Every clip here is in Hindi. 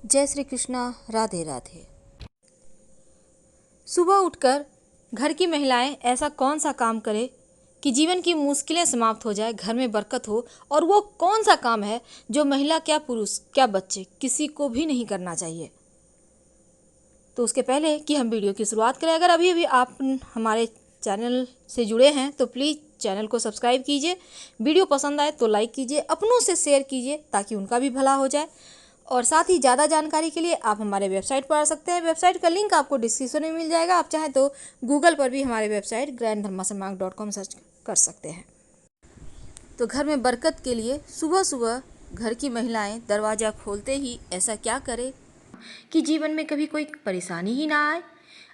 जय श्री कृष्णा। राधे राधे। सुबह उठकर घर की महिलाएं ऐसा कौन सा काम करें कि जीवन की मुश्किलें समाप्त हो जाए, घर में बरकत हो। और वो कौन सा काम है जो महिला क्या पुरुष क्या बच्चे किसी को भी नहीं करना चाहिए। तो उसके पहले कि हम वीडियो की शुरुआत करें, अगर अभी अभी आप हमारे चैनल से जुड़े हैं तो प्लीज़ चैनल को सब्सक्राइब कीजिए। वीडियो पसंद आए तो लाइक कीजिए, अपनों से शेयर कीजिए ताकि उनका भी भला हो जाए। और साथ ही ज़्यादा जानकारी के लिए आप हमारे वेबसाइट पर आ सकते हैं। वेबसाइट का लिंक आपको डिस्क्रिप्शन में मिल जाएगा। आप चाहें तो गूगल पर भी हमारे वेबसाइट granddharmasamaag.com सर्च कर सकते हैं। तो घर में बरकत के लिए सुबह सुबह घर की महिलाएं दरवाज़ा खोलते ही ऐसा क्या करें कि जीवन में कभी कोई परेशानी ही ना आए,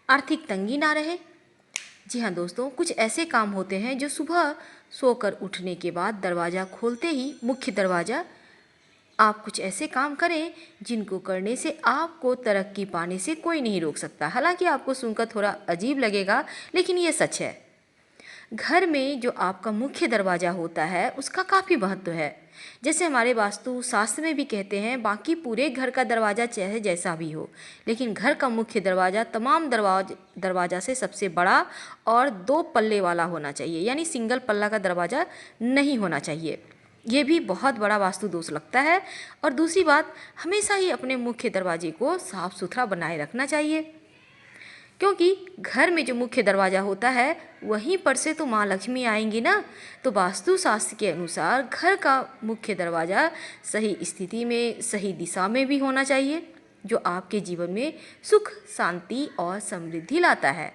आर्थिक तंगी ना रहे। जी हाँ दोस्तों, कुछ ऐसे काम होते हैं जो सुबह सोकर उठने के बाद दरवाज़ा खोलते ही, मुख्य दरवाज़ा, आप कुछ ऐसे काम करें जिनको करने से आपको तरक्की पाने से कोई नहीं रोक सकता। हालांकि आपको सुनकर थोड़ा अजीब लगेगा, लेकिन ये सच है। घर में जो आपका मुख्य दरवाज़ा होता है उसका काफ़ी महत्व है। जैसे हमारे वास्तु शास्त्र में भी कहते हैं, बाकी पूरे घर का दरवाज़ा चाहे जैसा भी हो, लेकिन घर का मुख्य दरवाज़ा तमाम दरवाज़ा से सबसे बड़ा और 2 पल्ले वाला होना चाहिए, यानी सिंगल पल्ला का दरवाज़ा नहीं होना चाहिए। ये भी बहुत बड़ा वास्तु दोष लगता है। और दूसरी बात, हमेशा ही अपने मुख्य दरवाजे को साफ सुथरा बनाए रखना चाहिए, क्योंकि घर में जो मुख्य दरवाज़ा होता है वहीं पर से तो माँ लक्ष्मी आएंगी ना। तो वास्तु शास्त्र के अनुसार घर का मुख्य दरवाज़ा सही स्थिति में, सही दिशा में भी होना चाहिए, जो आपके जीवन में सुख, शांति और समृद्धि लाता है।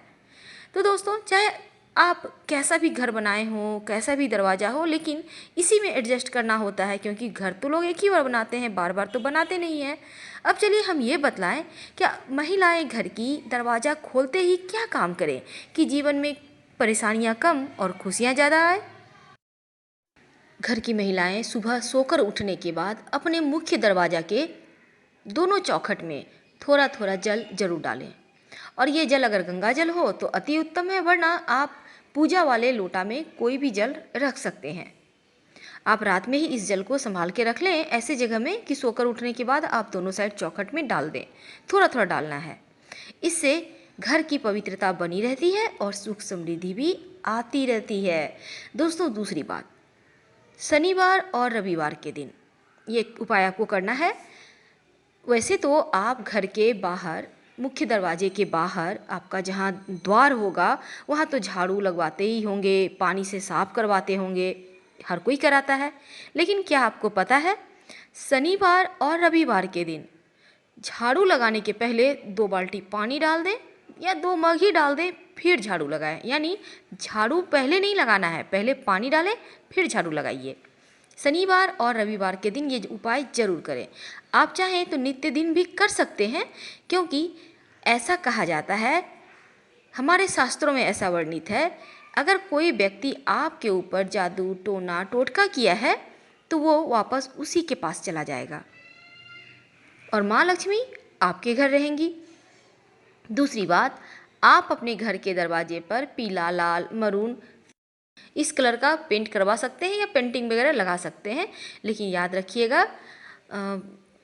तो दोस्तों, चाहे आप कैसा भी घर बनाए हों, कैसा भी दरवाज़ा हो, लेकिन इसी में एडजस्ट करना होता है, क्योंकि घर तो लोग एक ही बार बनाते हैं, बार बार तो बनाते नहीं हैं। अब चलिए हम ये बतलाएं, क्या महिलाएं घर की दरवाज़ा खोलते ही क्या काम करें कि जीवन में परेशानियां कम और खुशियां ज़्यादा आए। घर की महिलाएं सुबह सोकर उठने के बाद अपने मुख्य दरवाज़ा के दोनों चौखट में थोड़ा थोड़ा जल जरूर डालें। और ये जल अगर गंगा जल हो तो अति उत्तम है, वरना आप पूजा वाले लोटा में कोई भी जल रख सकते हैं। आप रात में ही इस जल को संभाल के रख लें ऐसे जगह में कि सोकर उठने के बाद आप दोनों साइड चौखट में डाल दें। थोड़ा थोड़ा डालना है। इससे घर की पवित्रता बनी रहती है और सुख समृद्धि भी आती रहती है। दोस्तों, दूसरी बात, शनिवार और रविवार के दिन ये उपाय आपको करना है। वैसे तो आप घर के बाहर, मुख्य दरवाजे के बाहर आपका जहाँ द्वार होगा वहाँ तो झाड़ू लगवाते ही होंगे, पानी से साफ करवाते होंगे, हर कोई कराता है। लेकिन क्या आपको पता है, शनिवार और रविवार के दिन झाड़ू लगाने के पहले 2 बाल्टी पानी डाल दें या 2 मग ही डाल दें, फिर झाड़ू लगाएं। यानी झाड़ू पहले नहीं लगाना है, पहले पानी डालें फिर झाड़ू लगाइए। शनिवार और रविवार के दिन ये उपाय जरूर करें। आप चाहें तो नित्य दिन भी कर सकते हैं, क्योंकि ऐसा कहा जाता है, हमारे शास्त्रों में ऐसा वर्णित है, अगर कोई व्यक्ति आपके ऊपर जादू, टोना, टोटका किया है तो वो वापस उसी के पास चला जाएगा और माँ लक्ष्मी आपके घर रहेंगी। दूसरी बात, आप अपने घर के दरवाजे पर पीला, लाल, मरून इस कलर का पेंट करवा सकते हैं या पेंटिंग वगैरह लगा सकते हैं, लेकिन याद रखिएगा,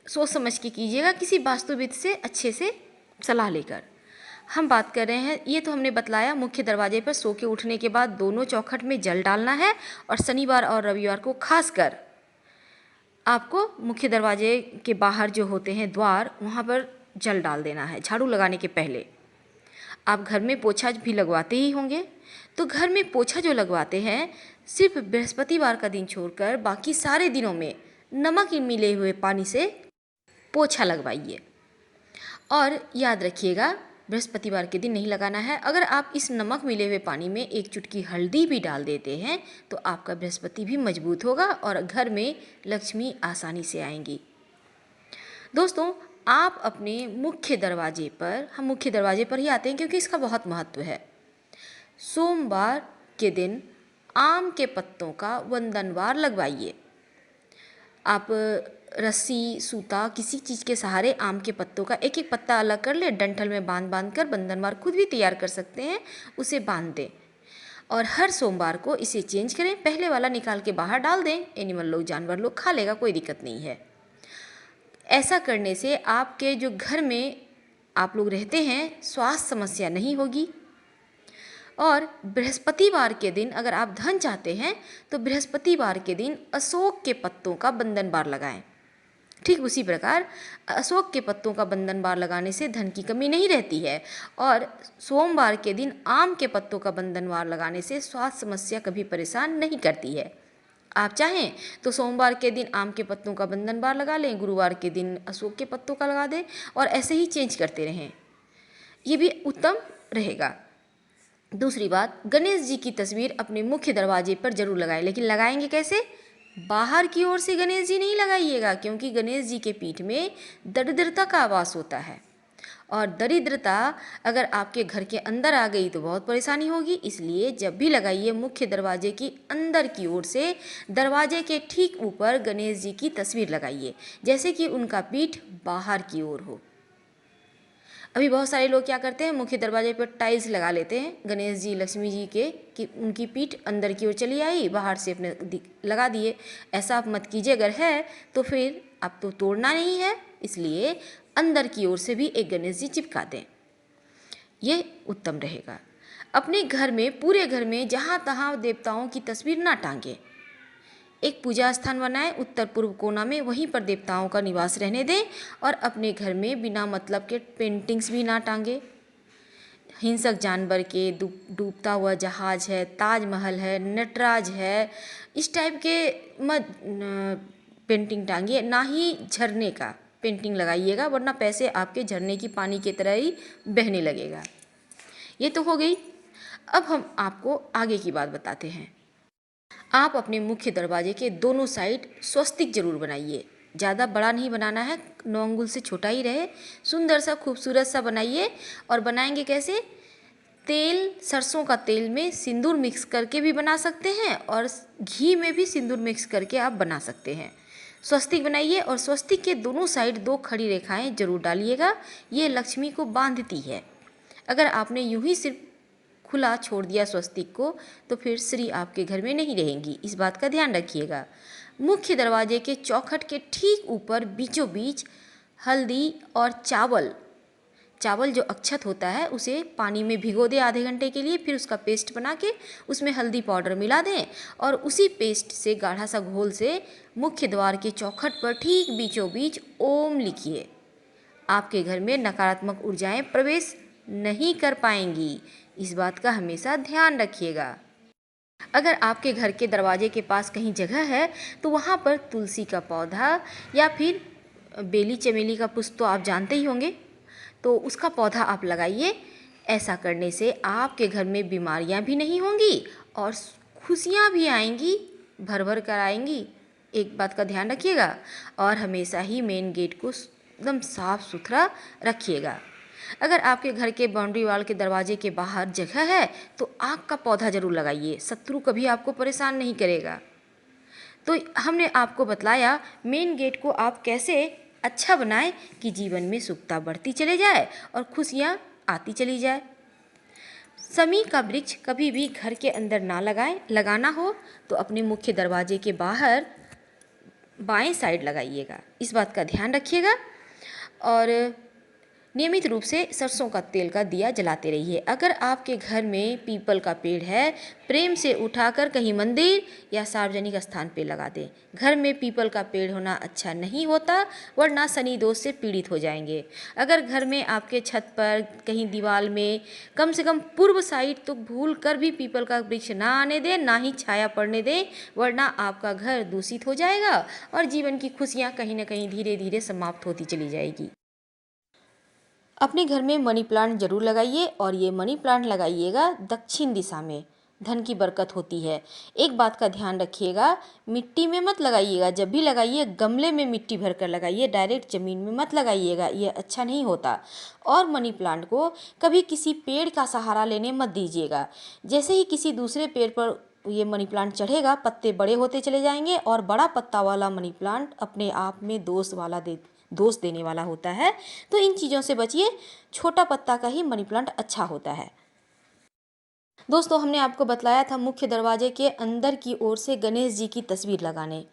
सोच समझ के कीजिएगा, किसी वास्तुविद से अच्छे से सलाह लेकर। हम बात कर रहे हैं, ये तो हमने बतलाया, मुख्य दरवाजे पर सो के उठने के बाद दोनों चौखट में जल डालना है। और शनिवार और रविवार को खासकर आपको मुख्य दरवाजे के बाहर जो होते हैं द्वार, वहाँ पर जल डाल देना है झाड़ू लगाने के पहले। आप घर में पोछा भी लगवाते ही होंगे, तो घर में पोछा जो लगवाते हैं, सिर्फ बृहस्पतिवार का दिन छोड़कर बाकी सारे दिनों में नमक मिले हुए पानी से पोछा लगवाइए। और याद रखिएगा, बृहस्पतिवार के दिन नहीं लगाना है। अगर आप इस नमक मिले हुए पानी में 1 चुटकी हल्दी भी डाल देते हैं तो आपका बृहस्पति भी मजबूत होगा और घर में लक्ष्मी आसानी से आएंगी। दोस्तों, आप अपने मुख्य दरवाजे पर, हम मुख्य दरवाजे पर ही आते हैं क्योंकि इसका बहुत महत्व है, सोमवार के दिन आम के पत्तों का वंदनवार लगवाइए। आप रस्सी, सूता, किसी चीज़ के सहारे आम के पत्तों का एक एक पत्ता अलग कर ले, डंठल में बांध बांध कर वंदनवार खुद भी तैयार कर सकते हैं, उसे बांध दें और हर सोमवार को इसे चेंज करें। पहले वाला निकाल के बाहर डाल दें, एनिमल लोग, जानवर लोग खा लेगा, कोई दिक्कत नहीं है। ऐसा करने से आपके जो घर में आप लोग रहते हैं स्वास्थ्य समस्या नहीं होगी। और बृहस्पतिवार के दिन अगर आप धन चाहते हैं तो बृहस्पतिवार के दिन अशोक के पत्तों का बंधन बार लगाएं। ठीक उसी प्रकार अशोक के पत्तों का बंधन बार लगाने से धन की कमी नहीं रहती है। और सोमवार के दिन आम के पत्तों का बंधन बार लगाने से स्वास्थ्य समस्या कभी परेशान नहीं करती है। आप चाहें तो सोमवार के दिन आम के पत्तों का बंधन बार लगा लें, गुरुवार के दिन अशोक के पत्तों का लगा दें और ऐसे ही चेंज करते रहें, ये भी उत्तम रहेगा। दूसरी बात, गणेश जी की तस्वीर अपने मुख्य दरवाजे पर जरूर लगाएं, लेकिन लगाएंगे कैसे? बाहर की ओर से गणेश जी नहीं लगाइएगा, क्योंकि गणेश जी के पीठ में दरिद्रता का वास होता है और दरिद्रता अगर आपके घर के अंदर आ गई तो बहुत परेशानी होगी। इसलिए जब भी लगाइए मुख्य दरवाजे की अंदर की ओर से दरवाजे के ठीक ऊपर गणेश जी की तस्वीर लगाइए, जैसे कि उनका पीठ बाहर की ओर हो। अभी बहुत सारे लोग क्या करते हैं, मुख्य दरवाजे पर टाइल्स लगा लेते हैं गणेश जी लक्ष्मी जी के कि उनकी पीठ अंदर की ओर चली आई, बाहर से अपने लगा दिए। ऐसा आप मत कीजिए, अगर है तो फिर आप तो तोड़ना नहीं है, इसलिए अंदर की ओर से भी एक गणेश जी चिपका दें, ये उत्तम रहेगा। अपने घर में, पूरे घर में जहाँ तहाँ देवताओं की तस्वीर ना टांगे। एक पूजा स्थान बनाएं उत्तर पूर्व कोना में, वहीं पर देवताओं का निवास रहने दें और अपने घर में बिना मतलब के पेंटिंग्स भी ना टांगे। हिंसक जानवर के, डूबता हुआ जहाज है, ताजमहल है, नटराज है, इस टाइप के मत पेंटिंग टांगिए। ना ही झरने का पेंटिंग लगाइएगा, वरना पैसे आपके झरने की पानी की तरह ही बहने लगेगा। ये तो हो गई। अब हम आपको आगे की बात बताते हैं। आप अपने मुख्य दरवाजे के दोनों साइड स्वस्तिक जरूर बनाइए। ज़्यादा बड़ा नहीं बनाना है, 9 अंगुल से छोटा ही रहे, सुंदर सा खूबसूरत सा बनाइए। और बनाएंगे कैसे? तेल, सरसों का तेल में सिंदूर मिक्स करके भी बना सकते हैं और घी में भी सिंदूर मिक्स करके आप बना सकते हैं। स्वस्तिक बनाइए और स्वस्तिक के दोनों साइड 2 खड़ी रेखाएं जरूर डालिएगा, ये लक्ष्मी को बांधती है। अगर आपने यूं ही सिर्फ खुला छोड़ दिया स्वस्तिक को तो फिर श्री आपके घर में नहीं रहेंगी, इस बात का ध्यान रखिएगा। मुख्य दरवाजे के चौखट के ठीक ऊपर बीचों बीच हल्दी और चावल जो अक्षत होता है उसे पानी में भिगो दें आधे घंटे के लिए, फिर उसका पेस्ट बना के उसमें हल्दी पाउडर मिला दें और उसी पेस्ट से गाढ़ा सा घोल से मुख्य द्वार के चौखट पर ठीक बीचों बीच ओम लिखिए। आपके घर में नकारात्मक ऊर्जाएं प्रवेश नहीं कर पाएंगी, इस बात का हमेशा ध्यान रखिएगा। अगर आपके घर के दरवाजे के पास कहीं जगह है तो वहाँ पर तुलसी का पौधा या फिर बेली चमेली का पुष्प तो आप जानते ही होंगे, तो उसका पौधा आप लगाइए। ऐसा करने से आपके घर में बीमारियाँ भी नहीं होंगी और खुशियाँ भी आएंगी, भर भर कर आएंगी। एक बात का ध्यान रखिएगा और हमेशा ही मेन गेट को एकदम साफ सुथरा रखिएगा। अगर आपके घर के बाउंड्री वाल के दरवाजे के बाहर जगह है तो आग का पौधा जरूर लगाइए, शत्रु कभी आपको परेशान नहीं करेगा। तो हमने आपको बतलाया मेन गेट को आप कैसे अच्छा बनाएं कि जीवन में सुखता बढ़ती चले जाए और खुशियाँ आती चली जाए। समी का वृक्ष कभी भी घर के अंदर ना लगाएं, लगाना हो तो अपने मुख्य दरवाजे के बाहर बाएं साइड लगाइएगा, इस बात का ध्यान रखिएगा। और नियमित रूप से सरसों का तेल का दिया जलाते रहिए। अगर आपके घर में पीपल का पेड़ है, प्रेम से उठाकर कहीं मंदिर या सार्वजनिक स्थान पे लगा दें। घर में पीपल का पेड़ होना अच्छा नहीं होता, वरना शनि दोष से पीड़ित हो जाएंगे। अगर घर में आपके छत पर कहीं दीवार में कम से कम पूर्व साइड तो भूल कर भी पीपल का वृक्ष ना आने दें, ना ही छाया पड़ने दें, वरना आपका घर दूषित हो जाएगा और जीवन की खुशियाँ कहीं ना कहीं धीरे धीरे समाप्त होती चली जाएगी। अपने घर में मनी प्लांट जरूर लगाइए और ये मनी प्लांट लगाइएगा दक्षिण दिशा में, धन की बरकत होती है। एक बात का ध्यान रखिएगा, मिट्टी में मत लगाइएगा, जब भी लगाइए गमले में मिट्टी भर कर लगाइए, डायरेक्ट ज़मीन में मत लगाइएगा, ये अच्छा नहीं होता। और मनी प्लांट को कभी किसी पेड़ का सहारा लेने मत दीजिएगा। जैसे ही किसी दूसरे पेड़ पर ये मनी प्लांट चढ़ेगा, पत्ते बड़े होते चले जाएंगे और बड़ा पत्ता वाला मनी प्लांट अपने आप में दोष देने वाला होता है, तो इन चीज़ों से बचिए। छोटा पत्ता का ही मनी प्लांट अच्छा होता है। दोस्तों, हमने आपको बतलाया था मुख्य दरवाजे के अंदर की ओर से गणेश जी की तस्वीर लगाने।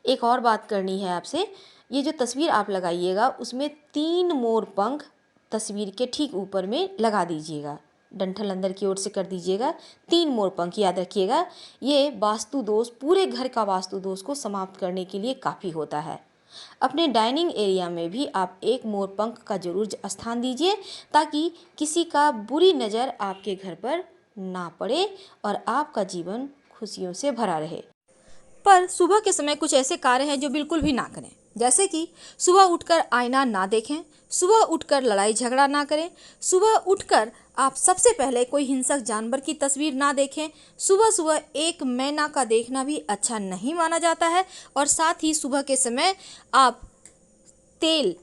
एक और बात करनी है आपसे, ये जो तस्वीर आप लगाइएगा उसमें 3 मोर पंख तस्वीर के ठीक ऊपर में लगा दीजिएगा। डंठल अंदर की ओर से कर दीजिएगा। 3 मोर पंख, याद रखिएगा, ये वास्तु दोष, पूरे घर का वास्तु दोष को समाप्त करने के लिए काफ़ी होता है। अपने डाइनिंग एरिया में भी आप 1 मोर पंख का जरूर स्थान दीजिए, ताकि किसी का बुरी नज़र आपके घर पर ना पड़े और आपका जीवन खुशियों से भरा रहे। पर सुबह के समय कुछ ऐसे कार्य हैं जो बिल्कुल भी ना करें, जैसे कि सुबह उठकर आईना ना देखें, सुबह उठकर लड़ाई झगड़ा ना करें, सुबह उठकर आप सबसे पहले कोई हिंसक जानवर की तस्वीर ना देखें, सुबह सुबह एक मैना का देखना भी अच्छा नहीं माना जाता है, और साथ ही सुबह के समय आप तेल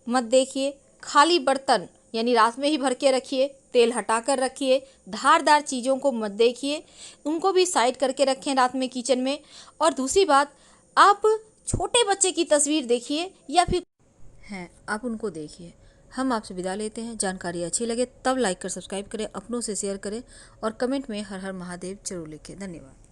मत देखिए, खाली बर्तन यानी रात में ही भर के रखिए, तेल हटा कर रखिए, धारदार चीज़ों को मत देखिए, उनको भी साइड करके रखें रात में किचन में। और दूसरी बात, आप छोटे बच्चे की तस्वीर देखिए या फिर हैं आप उनको देखिए। हम आपसे विदा लेते हैं। जानकारी अच्छी लगे तब लाइक कर सब्सक्राइब करें, अपनों से शेयर करें और कमेंट में हर हर महादेव जरूर लिखें। धन्यवाद।